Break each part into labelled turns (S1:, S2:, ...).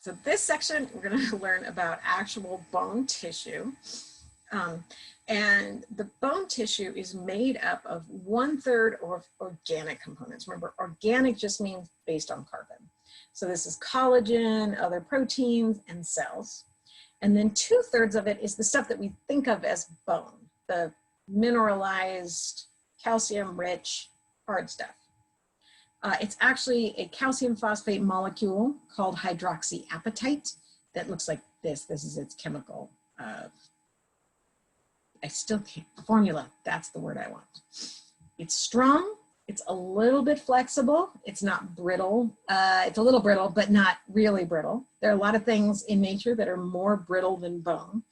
S1: So this section, we're going to learn about actual bone tissue. And the bone tissue is made up of 1/3 of organic components. Remember, organic just means based on carbon. So this is collagen, other proteins, and cells. And then 2/3 of it is the stuff that we think of as bone, the mineralized, calcium-rich, hard stuff. It's actually a calcium phosphate molecule called hydroxyapatite that looks like this. This is its chemical. I still can't, formula, that's the word I want. It's strong, it's a little bit flexible, it's not brittle. It's a little brittle, but not really brittle. There are a lot of things in nature that are more brittle than bone.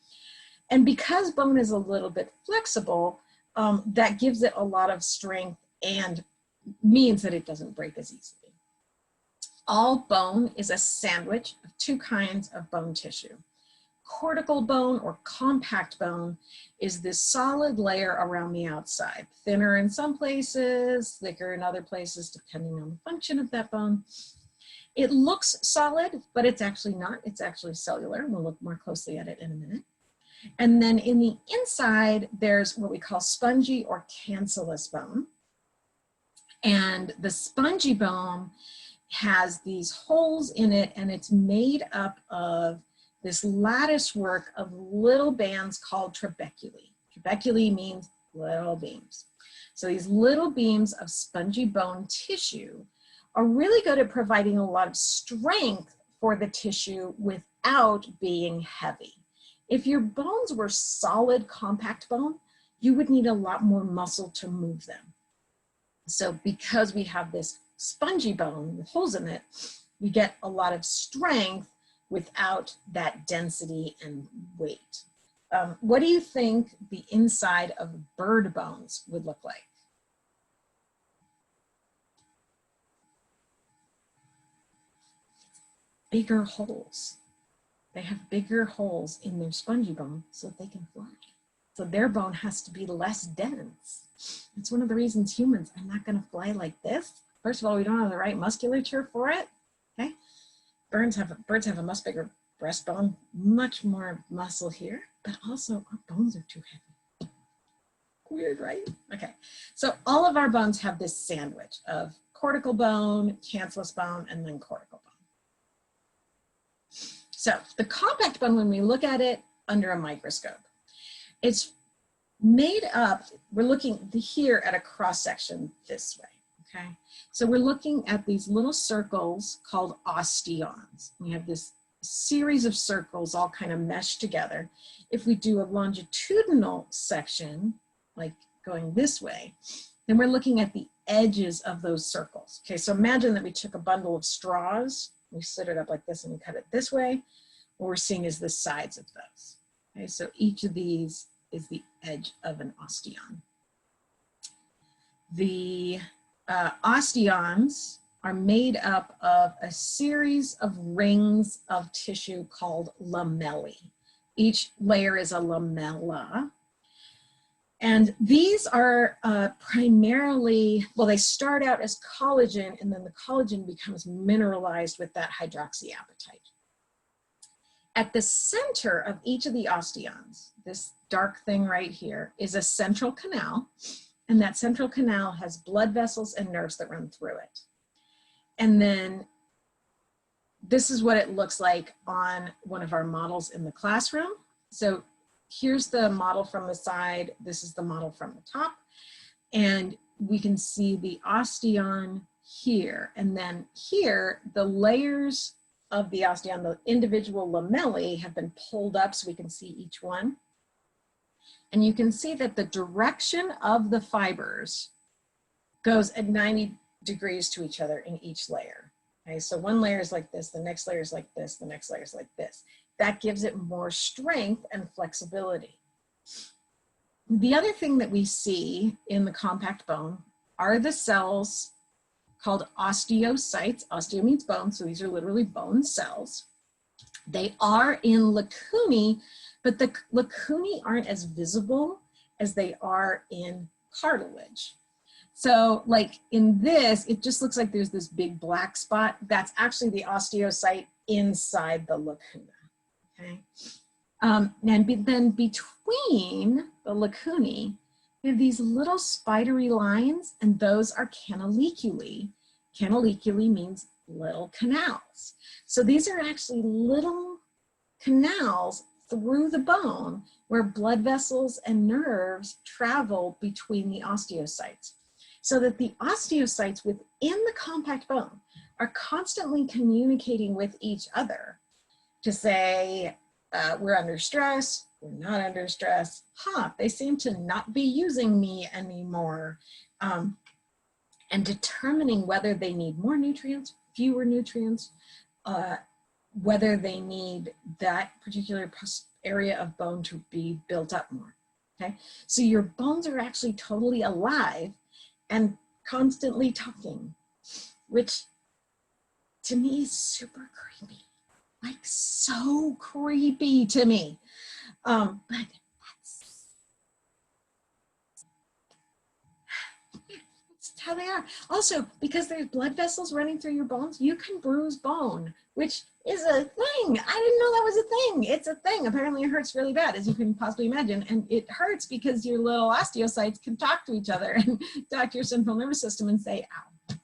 S1: And because bone is a little bit flexible, that gives it a lot of strength and means that it doesn't break as easily. All bone is a sandwich of 2 kinds of bone tissue. Cortical bone or compact bone is this solid layer around the outside, thinner in some places, thicker in other places, depending on the function of that bone. It looks solid, but it's actually not. It's actually cellular. We'll look more closely at it in a minute. And then in the inside, there's what we call spongy or cancellous bone. And the spongy bone has these holes in it, and it's made up of this lattice work of little bands called trabeculae. Trabeculae means little beams. So these little beams of spongy bone tissue are really good at providing a lot of strength for the tissue without being heavy. If your bones were solid, compact bone, you would need a lot more muscle to move them. So because we have this spongy bone with holes in it, we get a lot of strength without that density and weight. What do you think the inside of bird bones would look like? Bigger holes. They have bigger holes in their spongy bone so that they can fly. So their bone has to be less dense. It's one of the reasons humans are not going to fly like this. First of all, we don't have the right musculature for it. Okay. Birds have a much bigger breastbone, much more muscle here, but also our bones are too heavy. Weird, right? Okay, so all of our bones have this sandwich of cortical bone, cancellous bone, and then cortical bone. So the compact bone, when we look at it under a microscope, it's made up, we're looking here at a cross section this way. Okay, so we're looking at these little circles called osteons. We have this series of circles all kind of meshed together. If we do a longitudinal section, like going this way, then we're looking at the edges of those circles. Okay, so imagine that we took a bundle of straws, we slit it up like this and we cut it this way. What we're seeing is the sides of those. Okay, so each of these is the edge of an osteon. The osteons are made up of a series of rings of tissue called lamellae. Each layer is a lamella. And these are primarily, well, they start out as collagen, and then the collagen becomes mineralized with that hydroxyapatite. At the center of each of the osteons, this dark thing right here, is a central canal. And that central canal has blood vessels and nerves that run through it. And then this is what it looks like on one of our models in the classroom. So here's the model from the side. This is the model from the top. And we can see the osteon here. And then here, the layers of the osteon, the individual lamellae, have been pulled up so we can see each one. And you can see that the direction of the fibers goes at 90 degrees to each other in each layer. Okay, so one layer is like this, the next layer is like this, the next layer is like this. That gives it more strength and flexibility. The other thing that we see in the compact bone are the cells called osteocytes. Osteo means bone, so these are literally bone cells. They are in lacunae, but the lacunae aren't as visible as they are in cartilage. So like in this, it just looks like there's this big black spot. That's actually the osteocyte inside the lacuna, okay? And then between the lacunae, we have these little spidery lines, and those are canaliculi. Canaliculi means little canals. So these are actually little canals through the bone where blood vessels and nerves travel between the osteocytes. So that the osteocytes within the compact bone are constantly communicating with each other to say, we're under stress, we're not under stress, they seem to not be using me anymore. And determining whether they need more nutrients, fewer nutrients, whether they need that particular area of bone to be built up more, okay? So your bones are actually totally alive and constantly talking, which to me is super creepy, like so creepy to me. But that's how they are. Also, because there's blood vessels running through your bones, you can bruise bone, which is a thing. I didn't know that was a thing. It's a thing. Apparently it hurts really bad, as you can possibly imagine. And it hurts because your little osteocytes can talk to each other and talk to your central nervous system and say, ow.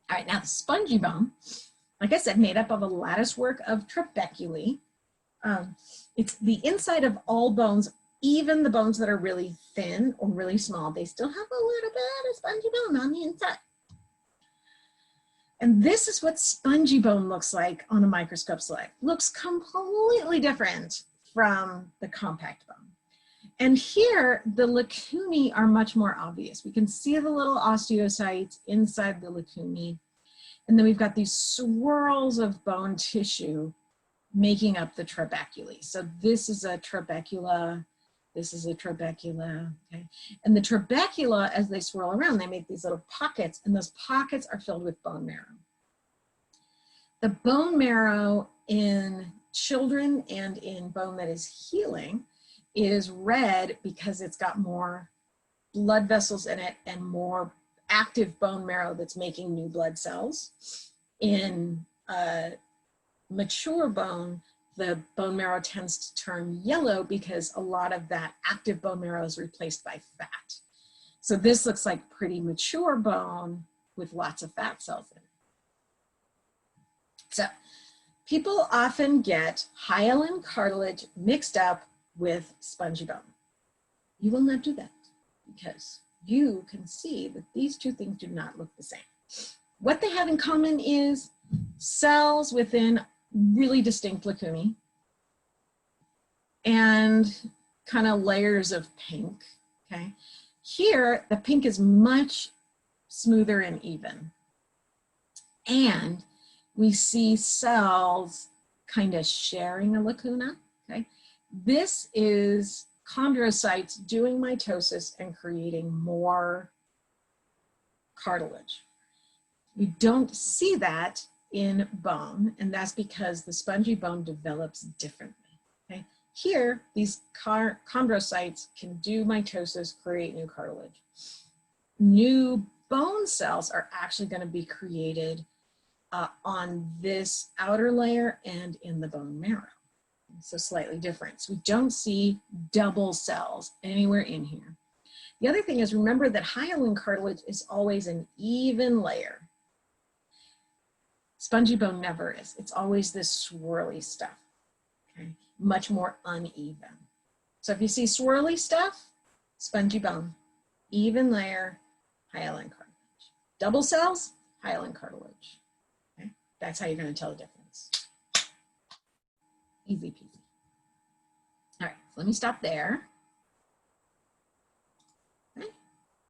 S1: All right, now the spongy bone, like I said, made up of a lattice work of trabeculae. It's the inside of all bones, even the bones that are really thin or really small, they still have a little bit of spongy bone on the inside. And this is what spongy bone looks like on a microscope slide. Looks completely different from the compact bone. And here, the lacunae are much more obvious. We can see the little osteocytes inside the lacunae. And then we've got these swirls of bone tissue making up the trabeculae. So this is a trabecula, this is a trabecula, okay? And the trabecula, as they swirl around, they make these little pockets, and those pockets are filled with bone marrow. The bone marrow in children and in bone that is healing is red because it's got more blood vessels in it and more active bone marrow that's making new blood cells. In mature bone, the bone marrow tends to turn yellow because a lot of that active bone marrow is replaced by fat. So this looks like pretty mature bone with lots of fat cells in it. So people often get hyaline cartilage mixed up with spongy bone. You will not do that because you can see that these two things do not look the same. What they have in common is cells within really distinct lacunae and kind of layers of pink, okay? Here, the pink is much smoother and even. And we see cells kind of sharing a lacuna, okay? This is chondrocytes doing mitosis and creating more cartilage. We don't see that in bone, and that's because the spongy bone develops differently, okay? Here, these chondrocytes can do mitosis, create new cartilage. New bone cells are actually going to be created on this outer layer and in the bone marrow. So slightly different. So we don't see double cells anywhere in here. The other thing is, remember that hyaline cartilage is always an even layer. Spongy bone never is. It's always this swirly stuff, okay? Much more uneven. So if you see swirly stuff, spongy bone, even layer, hyaline cartilage. Double cells, hyaline cartilage. Okay? That's how you're going to tell the difference. Easy peasy. All right, so let me stop there.